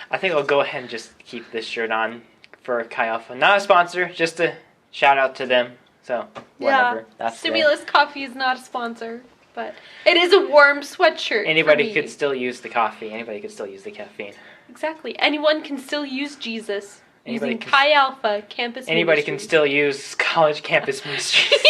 I think I'll go ahead and just keep this shirt on for Chi Alpha. Not a sponsor, just a shout out to them. So, whatever. Yeah, Stimulus Coffee is not a sponsor, but it is a warm sweatshirt. Anybody could still use the coffee. Anybody could still use the caffeine. Exactly. Anyone can still use Jesus using Chi Alpha Campus Anybody Ministry. can still use College Campus Ministries.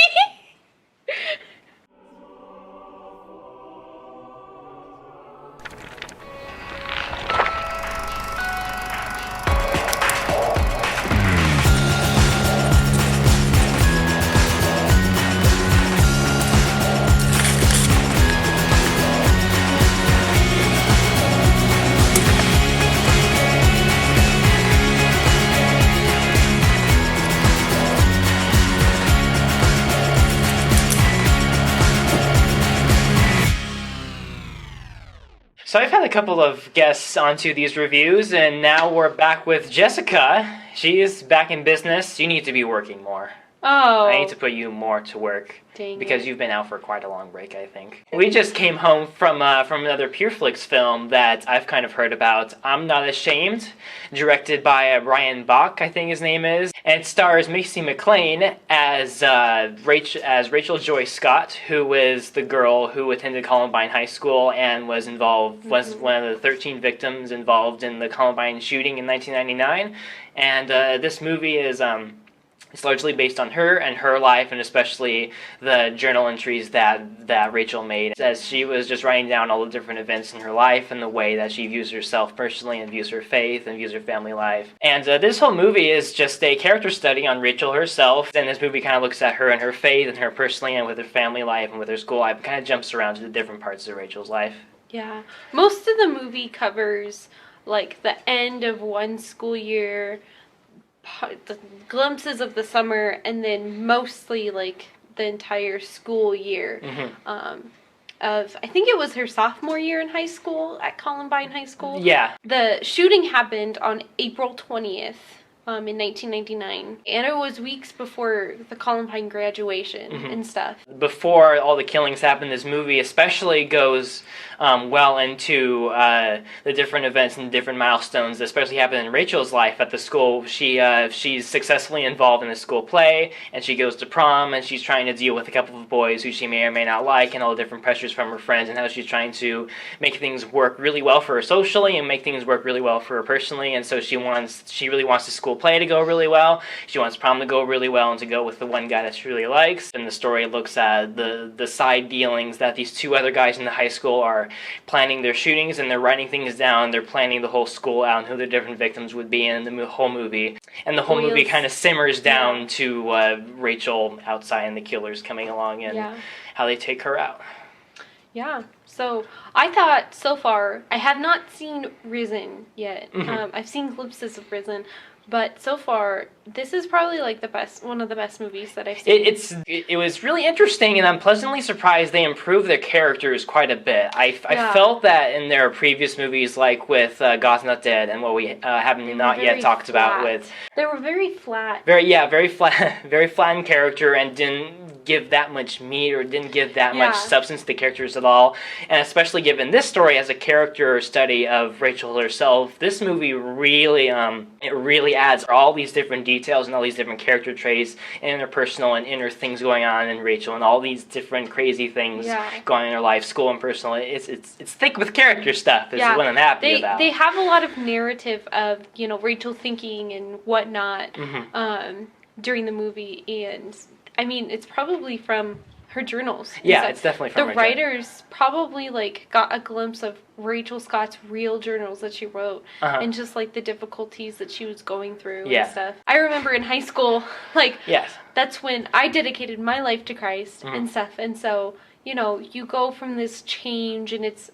So I've had a couple of guests onto these reviews, and now we're back with Jessica. She is back in business. You need to be working more. Oh. I need to put you more to work. Dang because it. You've been out for quite a long break, I think. We just came home from another Pureflix film that I've kind of heard about. I'm Not Ashamed, directed by Brian Bach, I think his name is, and it stars Macy McLean as Rachel Joy Scott, who is the girl who attended Columbine High School and was one of the 13 victims involved in the Columbine shooting in 1999. And this movie is it's largely based on her and her life, and especially the journal entries that Rachel made as she was just writing down all the different events in her life and the way that she views herself personally and views her faith and views her family life. And this whole movie is just a character study on Rachel herself, and this movie kind of looks at her and her faith and her personally and with her family life and with her school life. It kind of jumps around to the different parts of Rachel's life. Yeah. Most of the movie covers, like, the end of one school year, the glimpses of the summer, and then mostly like the entire school year of, I think it was her sophomore year in high school at Columbine High School. Yeah. The shooting happened on April 20th in 1999, and it was weeks before the Columbine graduation and stuff. Before all the killings happened, this movie especially goes well into the different events and different milestones that especially happen in Rachel's life at the school. She's successfully involved in a school play, and she goes to prom, and she's trying to deal with a couple of boys who she may or may not like, and all the different pressures from her friends, and how she's trying to make things work really well for her socially and make things work really well for her personally. And so she really wants the school play to go really well. She wants prom to go really well and to go with the one guy that she really likes. And the story looks at the side dealings that these two other guys in the high school are planning their shootings, and they're writing things down. They're planning the whole school out and who the different victims would be in the whole movie. And the whole movie kind of simmers down to Rachel outside and the killers coming along and how they take her out. Yeah. So I thought so far, I have not seen Risen yet. I've seen glimpses of Risen. But so far, this is probably like one of the best movies that I've seen. It was really interesting, and I'm pleasantly surprised they improved their characters quite a bit. I felt that in their previous movies, like with God's Not Dead, and what we haven't not yet talked about with. They were very flat. Very flat, very flat in character, and didn't give that much meat or didn't give that much substance to the characters at all. And especially given this story as a character study of Rachel herself, this movie really adds all these different details and all these different character traits and interpersonal and inner things going on in Rachel and all these different crazy things going on in her life, school and personal. It's thick with character stuff is what I'm happy about. They have a lot of narrative of, Rachel thinking and whatnot during the movie, and I mean, it's probably from her journals. Yeah, it's definitely from her journals. The writers probably, got a glimpse of Rachel Scott's real journals that she wrote, and just, the difficulties that she was going through and stuff. I remember in high school, that's when I dedicated my life to Christ and stuff, and so, you go from this change, and it's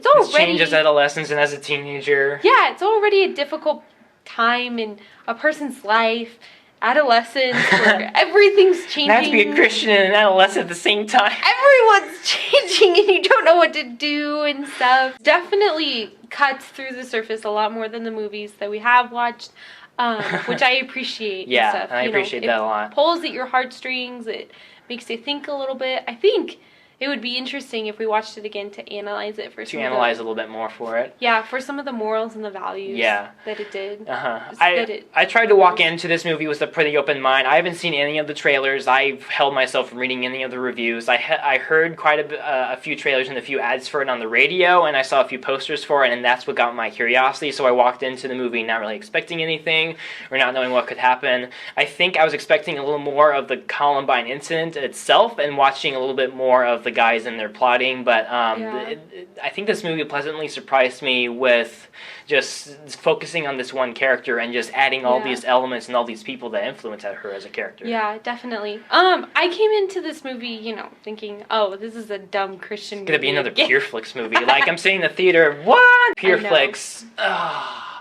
already... change as adolescence and as a teenager. Yeah, it's already a difficult time in a person's life, adolescence, where everything's changing. Not to be a Christian and an adolescent at the same time. Everyone's changing and you don't know what to do and stuff. Definitely cuts through the surface a lot more than the movies that we have watched, which I appreciate. Yeah, and stuff. I appreciate that a lot. It pulls at your heartstrings. It makes you think a little bit. I think, It would be interesting if we watched it again to analyze it for some analyze a little bit more for it. Yeah, for some of the morals and the values that it did. I tried to walk into this movie with a pretty open mind. I haven't seen any of the trailers. I've held myself from reading any of the reviews. I heard quite a few trailers and a few ads for it on the radio, and I saw a few posters for it, and that's what got my curiosity. So I walked into the movie not really expecting anything or not knowing what could happen. I think I was expecting a little more of the Columbine incident itself and watching a little bit more of the guys in their plotting, but I think this movie pleasantly surprised me with just focusing on this one character and just adding all these elements and all these people that influence her as a character. Yeah, definitely. I came into this movie, thinking, oh, this is a dumb Christian movie. It's gonna be another Pureflix movie. Like, I'm sitting in the theater, what? Pureflix.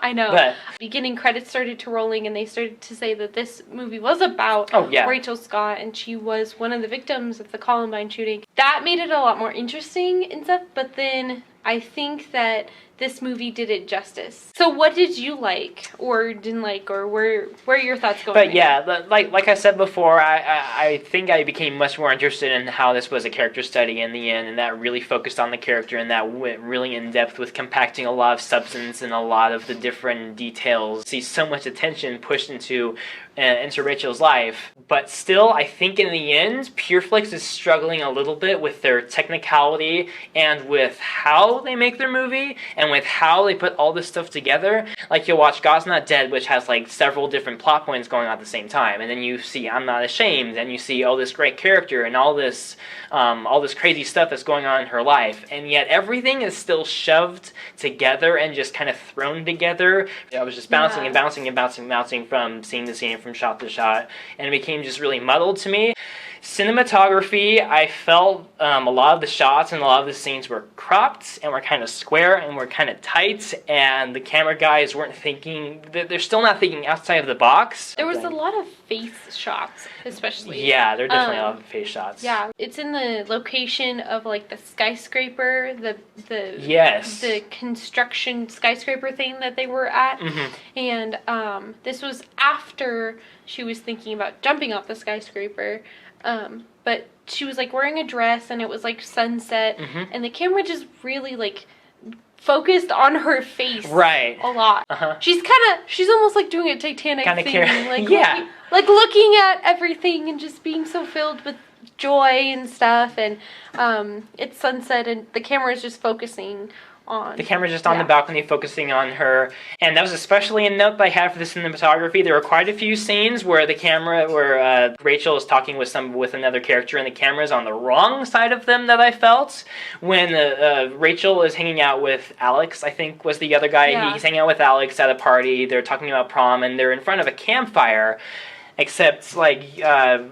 I know. But beginning credits started to rolling, and they started to say that this movie was about Rachel Scott, and she was one of the victims of the Columbine shooting. That made it a lot more interesting and stuff, but then I think that this movie did it justice. So what did you like or didn't like, or where are your thoughts going? But yeah, like I said before, I think I became much more interested in how this was a character study in the end, and that really focused on the character, and that went really in depth with compacting a lot of substance and a lot of the different details. See so much attention pushed into Rachel's life, but still, I think in the end, Pureflix is struggling a little bit with their technicality and with how they make their movie and with how they put all this stuff together. Like, you'll watch God's Not Dead, which has like several different plot points going on at the same time, and then you see I'm Not Ashamed, and you see this great character and all this crazy stuff that's going on in her life, and yet everything is still shoved together and just kind of thrown together. I was just bouncing and bouncing and bouncing and bouncing from scene to scene, from shot to shot, and it became just really muddled to me. Cinematography, I felt a lot of the shots and a lot of the scenes were cropped and were kind of square and were kind of tight, and the camera guys weren't thinking, they're still not thinking outside of the box. There was a lot of face shots, especially. Yeah, there are definitely a lot of face shots. Yeah, it's in the location of like the skyscraper, the construction skyscraper thing that they were at, and this was after she was thinking about jumping off the skyscraper. But she was like wearing a dress, and it was like sunset, and the camera just really like focused on her face a lot. She's almost like doing a Titanic thing, like looking at everything and just being so filled with joy and stuff, and it's sunset, and the camera is just focusing on. The camera's just on the balcony focusing on her, and that was especially a note that I had for the cinematography. There were quite a few scenes where Rachel is talking with another character, and the camera's on the wrong side of them that I felt. When Rachel is hanging out with Alex, I think was the other guy, he's hanging out with Alex at a party, they're talking about prom, and they're in front of a campfire. Except, like,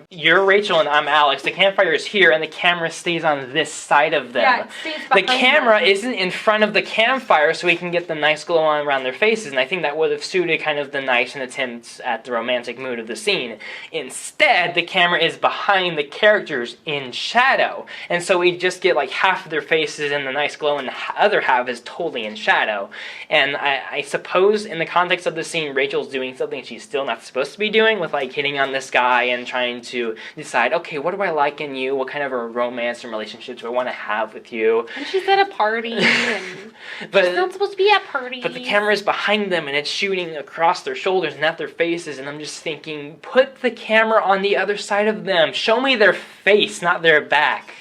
you're Rachel and I'm Alex. The campfire is here, and the camera stays on this side of them. Yeah, it stays behind the camera isn't in front of the campfire, so we can get the nice glow on around their faces, and I think that would have suited kind of the nice and attempts at the romantic mood of the scene. Instead, the camera is behind the characters in shadow, and so we just get, like, half of their faces in the nice glow, and the other half is totally in shadow. And I suppose, in the context of the scene, Rachel's doing something she's still not supposed to be doing, with, like, hitting on this guy and trying to decide, okay, what do I like in you? What kind of a romance and relationship do I want to have with you? And she's at a party, and she's not supposed to be at parties. But the camera is behind them, and it's shooting across their shoulders and at their faces, and I'm just thinking, put the camera on the other side of them. Show me their face, not their back.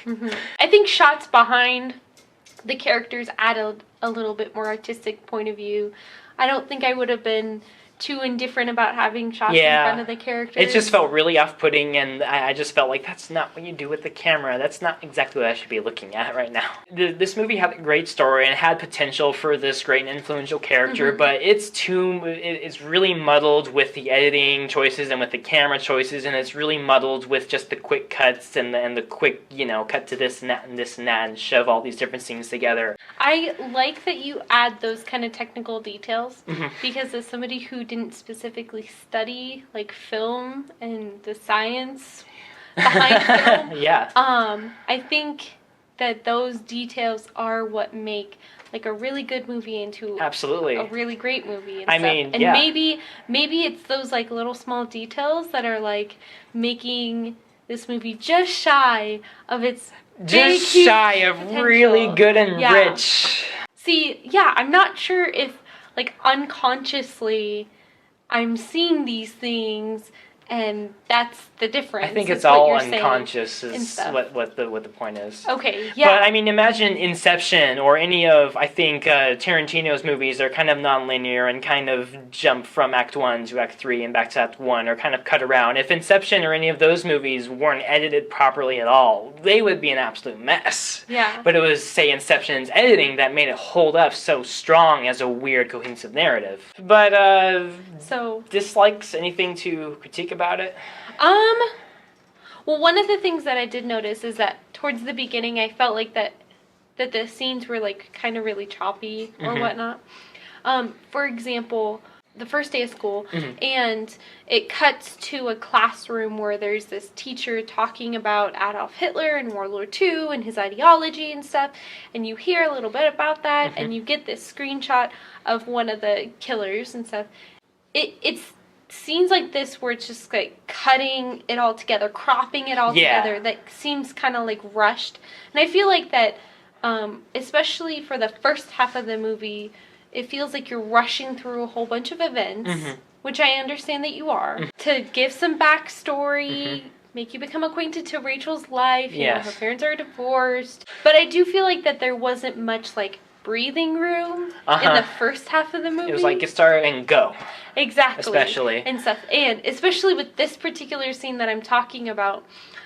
I think shots behind the characters added a little bit more artistic point of view. I don't think I would have been too indifferent about having shots in front of the characters. It just felt really off-putting, and I just felt like that's not what you do with the camera. That's not exactly what I should be looking at right now. This movie had a great story and had potential for this great and influential character, but it's really muddled with the editing choices and with the camera choices, and it's really muddled with just the quick cuts and the quick, cut to this and that and this and that and shove all these different scenes together. I like that you add those kind of technical details, because as somebody who didn't specifically study like film and the science behind film, I think that those details are what make like a really good movie into a really great movie and maybe it's those like little small details that are like making this movie just shy of its just shy of potential. Really good and rich. See, yeah, I'm not sure if, like, unconsciously I'm seeing these things, and that's the difference. I think it's all unconscious is what the point is. Okay, yeah. But, I mean, imagine Inception or any of, I think, Tarantino's movies are kind of non-linear and kind of jump from Act 1 to Act 3 and back to Act 1 or kind of cut around. If Inception or any of those movies weren't edited properly at all, they would be an absolute mess. Yeah. But it was, say, Inception's editing that made it hold up so strong as a weird, cohesive narrative. But, so dislikes, anything to critique about it? Well, one of the things that I did notice is that towards the beginning I felt like that the scenes were like kind of really choppy or whatnot. For example, the first day of school, and it cuts to a classroom where there's this teacher talking about Adolf Hitler and World War II and his ideology and stuff, and you hear a little bit about that, and you get this screenshot of one of the killers and stuff. It's scenes like this where it's just like cutting it all together, cropping it all together, that seems kind of like rushed. And I feel like that, especially for the first half of the movie, it feels like you're rushing through a whole bunch of events, which I understand that you are, to give some backstory, make you become acquainted to Rachel's life. You know, her parents are divorced. But I do feel like that there wasn't much like breathing room in the first half of the movie. It was like get started and go. Exactly. Especially. And stuff. And especially with this particular scene that I'm talking about,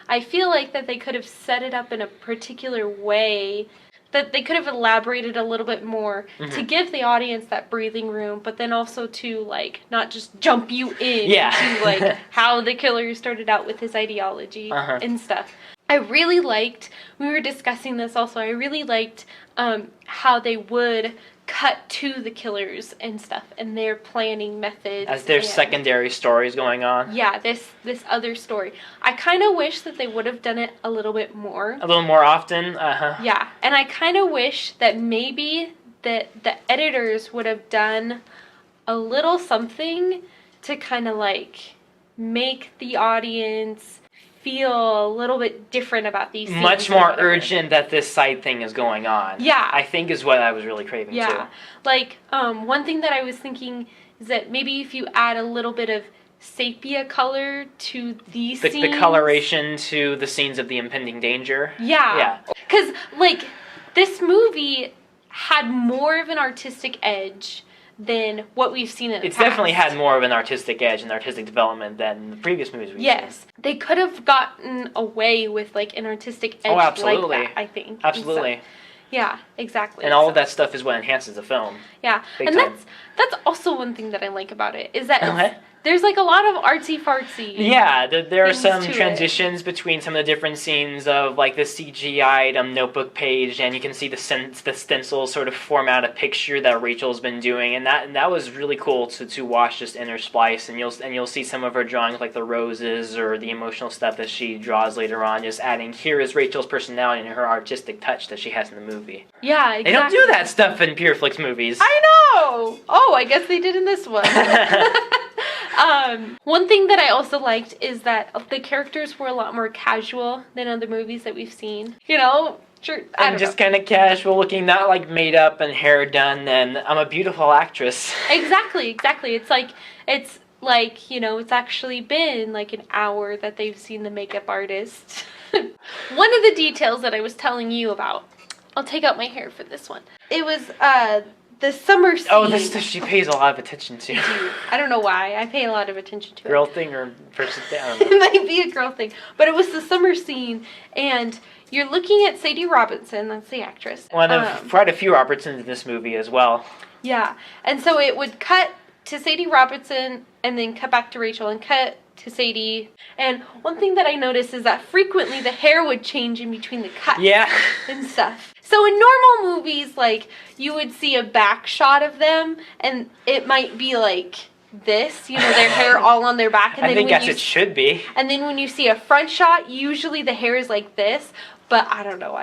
I feel like that they could have set it up in a particular way, that they could have elaborated a little bit more to give the audience that breathing room, but then also to, like, not just jump you in to, like, how the killer started out with his ideology and stuff. I really liked, we were discussing this also, I really liked how they would cut to the killers and stuff and their planning methods. As their secondary stories going on. Yeah, this other story. I kind of wish that they would have done it a little bit more. A little more often? Yeah, and I kind of wish that maybe that the editors would have done a little something to kind of like make the audience feel a little bit different about these scenes. Much more urgent that this side thing is going on. Yeah. I think is what I was really craving too. Like, one thing that I was thinking is that maybe if you add a little bit of sepia color to these scenes. The coloration to the scenes of the impending danger. Yeah. Because, like, this movie had more of an artistic edge than what we've seen in the past. It's definitely had more of an artistic edge and artistic development than the previous movies we've seen. They could have gotten away with, like, an artistic edge like that, I think. Absolutely. Yeah, exactly. And all of that stuff is what enhances the film. Yeah, and that's also one thing that I like about it, is that there's, like, a lot of artsy-fartsy. Yeah, there are some transitions between some of the different scenes of, like, the CGI'd notebook page, and you can see the stencil sort of form out a picture that Rachel's been doing, and that was really cool to watch just intersplice, and you'll see some of her drawings, like the roses or the emotional stuff that she draws later on, just adding, here is Rachel's personality and her artistic touch that she has in the movie. Yeah, exactly. They don't do that stuff in Pureflix movies. I know! Oh, I guess they did in this one. One thing that I also liked is that the characters were a lot more casual than other movies that we've seen. You know, and just kind of casual looking, not like made up and hair done and I'm a beautiful actress. Exactly. It's like, you know, it's actually been like an hour that they've seen the makeup artist. One of the details that I was telling you about, I'll take out my hair for this one. It was, the summer scene. Oh, this stuff she pays a lot of attention to. I don't know why. I pay a lot of attention to it. Girl thing or person thing? I don't know. It might be a girl thing. But it was the summer scene, and you're looking at Sadie Robertson, that's the actress. One of quite a few Robertsons in this movie as well. Yeah. And so it would cut to Sadie Robertson, and then cut back to Rachel, and cut to Sadie. And one thing that I noticed is that frequently the hair would change in between the cuts. Yeah. And stuff. So in normal movies, like, you would see a back shot of them, and it might be like this, you know, their hair all on their back. And I think as it should be. And then when you see a front shot, usually the hair is like this. But I don't know,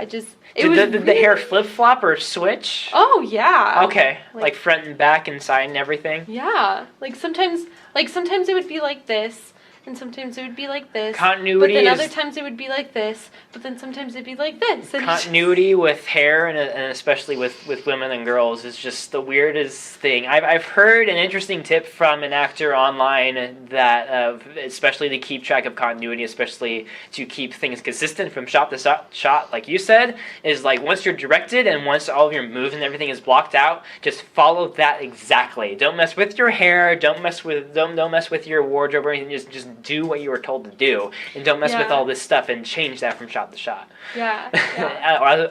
Did the hair flip-flop or switch? Oh, yeah. Okay, like front and back and side and everything? Yeah. Like sometimes it would be like this, and sometimes it would be like this. Continuity but then other times it would be like this, but then sometimes it'd be like this. And continuity with hair, and especially with women and girls, is just the weirdest thing. I've heard an interesting tip from an actor online that, especially to keep track of continuity, especially to keep things consistent from shot to shot, like you said, is like once you're directed and once all of your moves and everything is blocked out, just follow that exactly. Don't mess with your hair. Don't mess with your wardrobe or anything. Just do what you were told to do, and don't mess with all this stuff and change that from shot to shot. Yeah.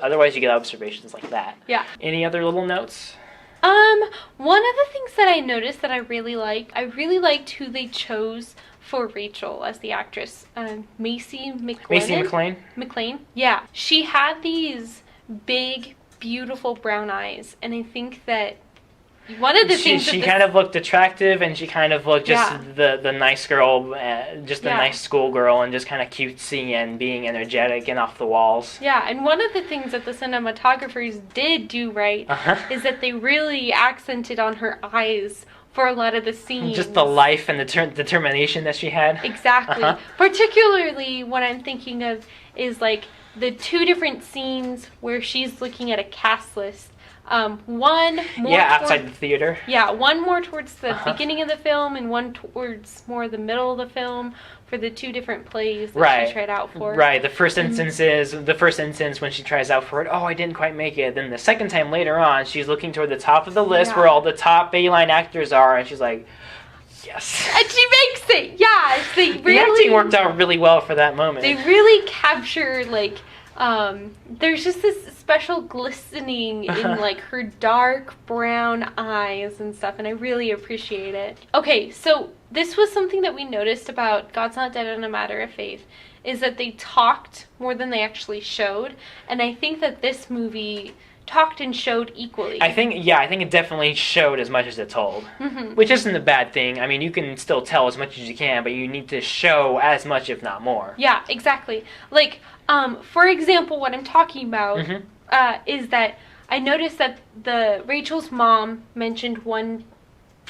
Otherwise, you get observations like that. Yeah. Any other little notes? One of the things that I noticed that I really liked who they chose for Rachel as the actress. Macy McLean. Yeah. She had these big, beautiful brown eyes, and I think that one of the things she kind of looked attractive, and she kind of looked just the nice girl, just a nice school girl, and just kind of cutesy and being energetic and off the walls. Yeah, and one of the things that the cinematographers did do right is that they really accented on her eyes for a lot of the scenes. Just the life and the determination that she had. Exactly. Particularly what I'm thinking of is like the two different scenes where she's looking at a cast list. One more outside the theater. Yeah, one more towards the beginning of the film, and one towards more the middle of the film for the two different plays that she tried out for. Right. The first instance when she tries out for it. Oh, I didn't quite make it. Then the second time later on, she's looking toward the top of the list where all the top A-line actors are, and she's like, yes. And she makes it. Yeah. The acting worked out really well for that moment. They really capture like. There's just this special glistening in like her dark brown eyes and stuff, and I really appreciate it. Okay, so this was something that we noticed about God's Not Dead on a Matter of Faith, is that they talked more than they actually showed, and I think that this movie talked and showed equally. I think it definitely showed as much as it told, which isn't a bad thing. I mean, you can still tell as much as you can, but you need to show as much, if not more. Yeah, exactly. Like, for example, what I'm talking about is that I noticed that Rachel's mom mentioned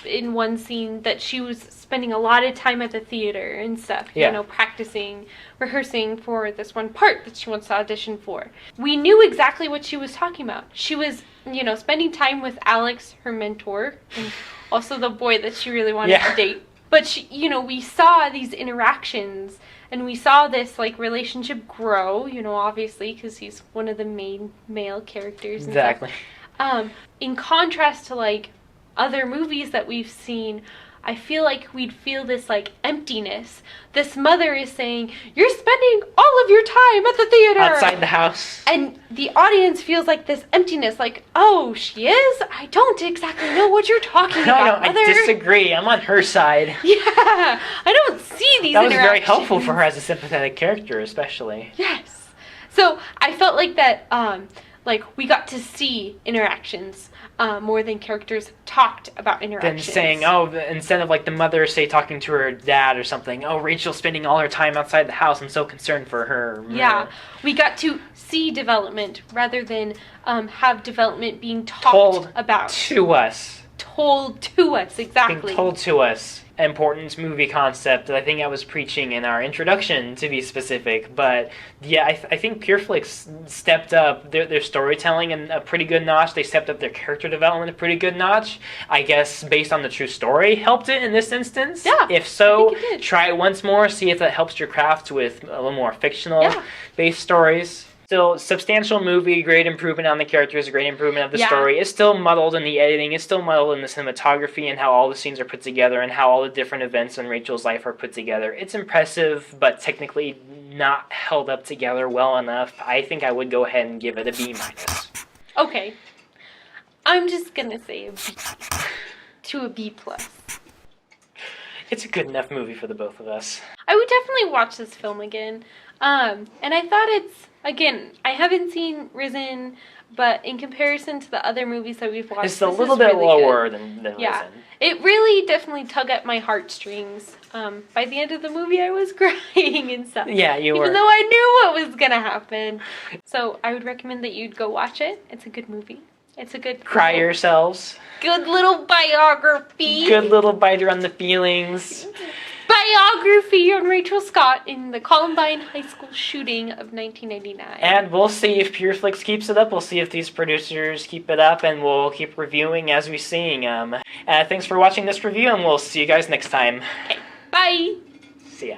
in one scene that she was spending a lot of time at the theater and stuff, you know, practicing, rehearsing for this one part that she wants to audition for. We knew exactly what she was talking about. She was, spending time with Alex, her mentor, and also the boy that she really wanted to date. But she, we saw these interactions, and we saw this like relationship grow, obviously, because he's one of the main male characters. And exactly. In contrast to like other movies that we've seen, I feel like we'd feel this like emptiness. This mother is saying, "You're spending all of your time at the theater outside the house," and the audience feels like this emptiness. Like, "Oh, she is? I don't exactly know what you're talking about, Mother." I disagree. I'm on her side. Yeah, I don't see these. That was very helpful for her as a sympathetic character, especially. Yes. So I felt like that. Like we got to see interactions. More than characters talked about interactions. Then saying, instead of like the mother, say, talking to her dad or something, Rachel's spending all her time outside the house, I'm so concerned for her. Yeah, we got to see development rather than have development being told about. To us. Told to us, exactly. Being told to us. Important movie concept that I think I was preaching in our introduction, to be specific. But yeah, I think Pureflix stepped up their storytelling in a pretty good notch. They stepped up their character development a pretty good notch. I guess based on the true story helped it in this instance. Yeah. If so, try it once more, see if that helps your craft with a little more fictional based stories. Still, substantial movie, great improvement on the characters, great improvement of the story. It's still muddled in the editing, it's still muddled in the cinematography and how all the scenes are put together and how all the different events in Rachel's life are put together. It's impressive, but technically not held up together well enough. I think I would go ahead and give it a B-. Okay. I'm just gonna say a B to a B+. It's a good enough movie for the both of us. I would definitely watch this film again. And I thought again, I haven't seen Risen, but in comparison to the other movies that we've watched, it's a little bit really lower than Risen. It really definitely tugged at my heartstrings. By the end of the movie, I was crying and stuff. Yeah, you were. Even though I knew what was going to happen. So I would recommend that you'd go watch it. It's a good movie. It's a good... Cry yourselves. Good little biography. Good little biter on the feelings. biography on Rachel Scott in the Columbine High School shooting of 1999. And we'll see if Pureflix keeps it up. We'll see if these producers keep it up, and we'll keep reviewing as we seeing them. Thanks for watching this review, and we'll see you guys next time. Okay, bye! See ya.